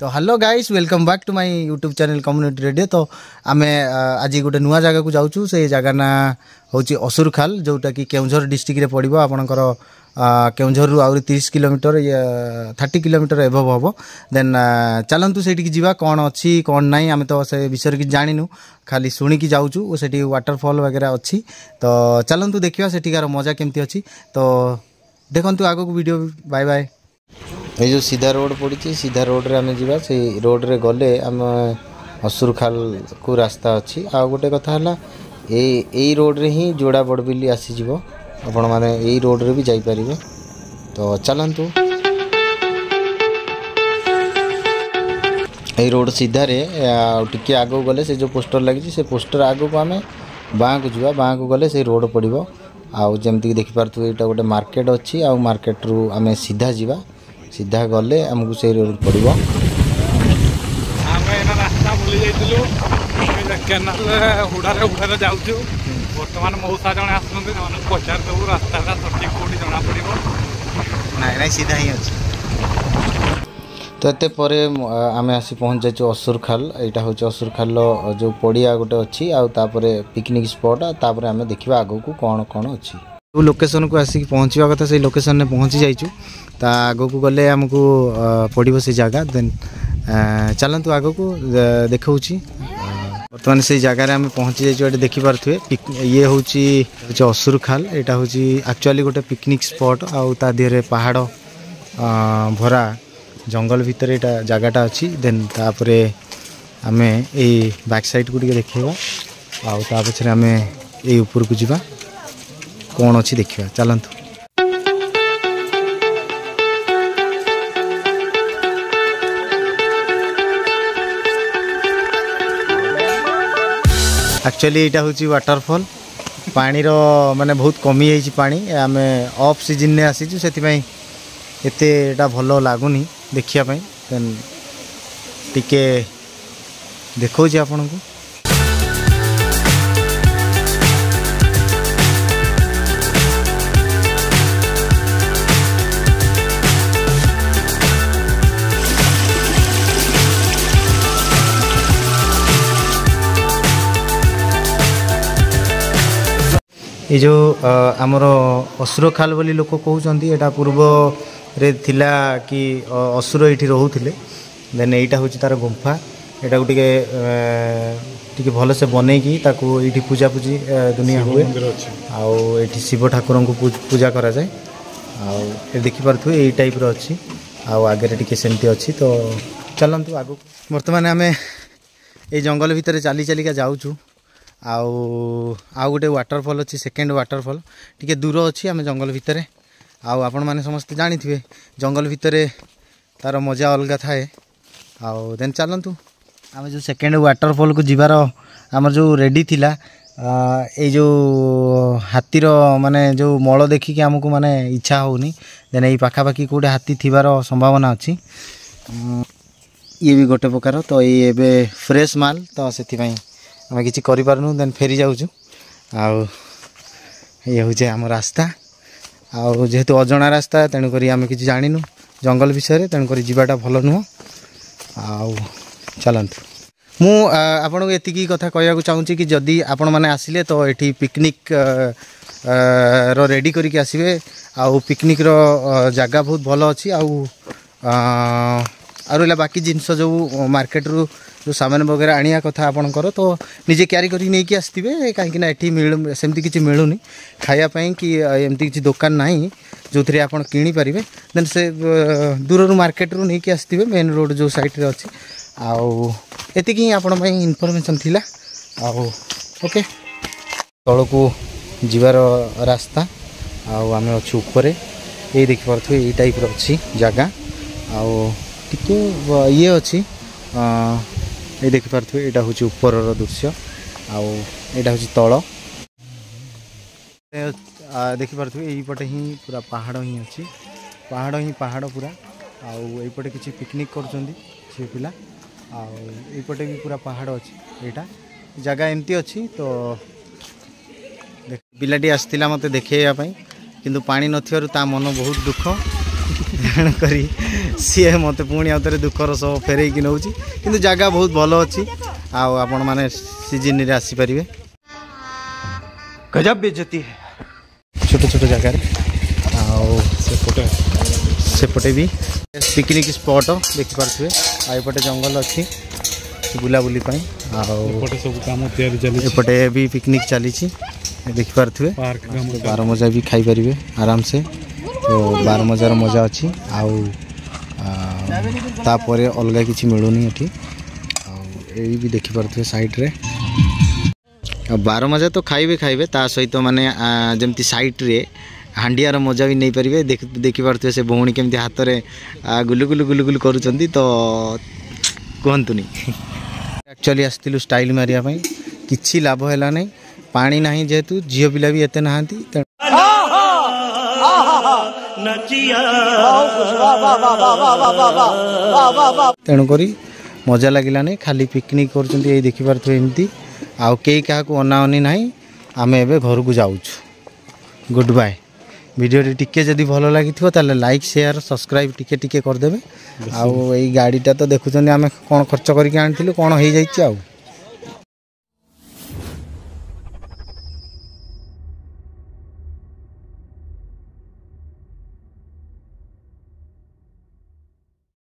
तो hello guys welcome back to my YouTube channel community radio. तो आम आज गोटे नुआ जगह को जाऊँ से जगह ना हूँ असुरखाल जोटा कि केउझर डिस्ट्रिक्ट रे पड़ो आपणकर केउझर रु आउरी 30 किलोमीटर 30 किलोमीटर एभव हम। देन चलतु से जा कौन अच्छी कौन ना आम तो से विषय कि जानू खाली शुणिकी जाऊँ से वाटरफॉल वगैरह अच्छी। तो चलतु देखा सेठिकार मजा केमती अच्छी। तो देखु आग को वीडियो। Bye bye. ये जो सीधा रोड पड़ी सीधा रोड रे आम जा से रोड रे गले आम असुरखाल को रास्ता अच्छी। आ गोटे कथा है यही रोड रे ही जोड़ा बड़बिली आसीज आपण मैंने यही रोड रे भी जापर। तो चलतु यही रोड सीधा रे टिके आग गले से जो पोस्टर लगी से पोस्टर आग को आम बाँ को जा बाँ को गले से रोड पड़ो। आउ जमती देखिपु यहाँ गोटे मार्केट अच्छी। आ मार्केट रु आम सीधा जा सीधा गले आमको से रोड पड़ो। रास्ता भूली केनाल हुड़ारे हुड़ारे जाऊँ बर्तमान मौसा जड़े आसुँच पचार देव रास्ता सठिक कौटी जना पड़ो ना सीधा ही अच्छे। तो एते परे आम आसी पहुँच जाइए असुरखाल। यहाँ हूँ असुरखाल जो पड़िया गोटे अच्छी आउे पिकनिक स्पॉट तापर आम देखा आग को कौन कौन अच्छी। जो लोकेशन को आसिक पहुँचा कथा से लोकेशन में पहुँची जाइए। ता आग को गले आमको पड़ो से जगह। देन चलतु आग को देखा बर्तमान से जगार आम पहुँची जाइए। देखिपे ये हूँ असुरखाल। यहाँ हूँ एक्चुअली गोटे पिकनिक स्पॉट आ देहरे पहाड़ भरा जंगल भितर यहाँ जगहटा अच्छी। देन तापरे आम ये बैक साइड को देखा आ पछे आम ये ऊपर को जा कौन अच्छी देखा। चलतु एक्चुअली यहाँ हूँ वाटरफॉल पानी रो माने बहुत कमी जाइए पानी। आम ऑफ सीजन ने आसीचु से एतेटा भल लगुनि देखापी। देन टिके देखा आपण को। ये जो आमर असुरखाल बोली लोक कहते यहाँ पूर्व रे थिला कि असुर ये रोते। देन यहाँ हूँ तार गुंफा। यहाँ को टे भल से बनईकी ये पूजा पूजी दुनिया हुए। आउ शिव ठाकुर को पूजा करा जाए। आ देखिपे यही टाइप रो अच्छी आगे टे सेमती अच्छी। तो चलतु आग बर्तमान आम ये जंगल भितर चली चलिका जाऊँ। आउ गोटे वाटरफॉल अच्छी सेकेंड वाटरफॉल टिके दूर अच्छी आम जंगल भितर। आपण मैंने समस्ते जानी थे जंगल भितर तार मजा अलग थाए। आउ देन चलतु आम जो सेकेंड वाटरफॉल को जीवार आम जो रेडी थिला ये जो हाथीर माने जो मल देखिकी आमको माने इच्छा होनी। देन ये पाखापाखि कौटे हाथी थिबार संभावना अच्छी। ये भी गोटे प्रकार। तो ये एबे फ्रेश माल तो से आम कि करूँ। देन फेरी जाऊँ ये हूँ आम रास्ता जेहेतु अजଣା रास्ता तेणुक आम कि जानू जंगल विषय तेणुक जावाटा भल नुह। चलतु मु आपन को एतिकी कथा कहूँ चाहूँगी कि जदि आपण मैंने आसिले तो ये पिकनिक रो रेडी करके आसबे। आउ पिकनिक रो जगह बहुत भल अच्छी। आउ बाकी जिनस जो मार्केट रू जो सामान वगैरह आनिया कथा आपणकर तो निजे क्यारी करी नहीं कि आसवे कहीं मिल सेमती किसी मिलूनी खायापाई कि एमती किसी दुकान ना जो थे आप किनीपारे। देन से दूर मार्केट रू नहीं कि आसवे मेन रोड जो साइड रे अच्छी। आती आपण इनफॉरमेशन थिला। ओके तल को जीवार रास्ता आम अच्छे ऊपर ये देखिपे ये टाइप अच्छी जगह। टिके ये अच्छी ये देखिपे यहाँ हूँ ऊपर दृश्य आईटा हूँ तल देखिपे यहीपटे ही पूरा पहाड़ ही अच्छी। पहाड़ पूरा आईपटे किसी पिकनिक कर पिला आईपटे भी पूरा पहाड़ अच्छी। यहाँ जगह एमती अच्छी। तो पिलाटी आसला मत देखेवाई किंतु पानी नथिबारु ता मन बहुत दुख ତେଣୁକରି ସିଏ ମୋତେ ପୁଣି ଆଉ ଥରେ ଦୁଃଖର ସହ ଫେରେଇକି ନେଉଛି କିନ୍ତୁ ଜାଗା ବହୁତ ଭଲ ଅଛି ଆଉ ଆପଣମାନେ ସିଜିନ୍ରେ ଆସିପାରିବେ गजब बेइज्जती है ଛୋଟ ଛୋଟ ଜାଗାରେ ଆଉ ସେପଟେ ବି ପିକନିକ୍ ସ୍ପଟ୍ ଦେଖିପାରୁଥିବେ ଆଉ ଏପଟେ ଜଙ୍ଗଲ ଅଛି ବୁଲାବୁଲି ପାଇଁ ଆଉ सब काम तैयारी चली ଏପଟେ ବି ପିକନିକ୍ ଚାଲିଛି ଦେଖିପାରୁଥିବେ ବାରମଜା ବି ଖାଇପାରିବେ ଆରାମସେ ତ ବାରମଜାର ମଜା ଅଛି ଆଉ ତାପରେ ଅଲଗା କିଛି ମିଳୁନି ଏଠି ଆଉ ଏଇ ବି ଦେଖିପାରୁଥିବେ ସାଇଡ଼୍ରେ ଆଉ ବାରମଜା ତ ଖାଇବେ ତା ସହିତ ମାନେ ଯେମିତି ସାଇଡ଼୍ରେ ହାଣ୍ଡିଆର ମଜା ବି ନେଇପାରିବେ ଦେଖିପାରୁଥିବେ ସେ ଭଉଣୀ କେମିତି ହାତରେ ଗୁଲୁଗୁଲୁ କରୁଛନ୍ତି ତ କୁହନ୍ତୁନି ଆକ୍ଚୁଆଲି ଆସିଥିଲୁ ଷ୍ଟାଇଲ୍ ମାରିବା ପାଇଁ କିଛି ଲାଭ ହେଲା ନାହିଁ ପାଣି ନାହିଁ ଯେହେତୁ ଝିଅ ପିଲା ବି ଏତେ ନାହାନ୍ତି ତେଣୁକରି ମଜା ଲାଗିଲାନି ଖାଲି ପିକନିକ୍ କରୁଛନ୍ତି ଏଇ ଦେଖିପାରୁଥିବେ ଏମିତି ଆଉ କେହି କାହାକୁ ଅନାଅନି ନାହିଁ ଆମେ ଏବେ ଘରକୁ ଯାଉଛୁ ଗୁଡ୍ ବାଏ ଭିଡ଼ିଓଟି ଟିକେ ଯଦି ଭଲ ଲାଗିଥିବ ତାହେଲେ ଲାଇକ୍ ସେୟାର ସବସ୍କ୍ରାଇବ୍ ଟିକେ କରିଦେବେ ଆଉ ଏଇ ଗାଡ଼ିଟା ତ ଦେଖୁଛନ୍ତି ଆମେ କ'ଣ ଖର୍ଚ୍ଚ କରିକି ଆଣିଥିଲୁ କ'ଣ ହେଇଯାଇଛି ଆଉ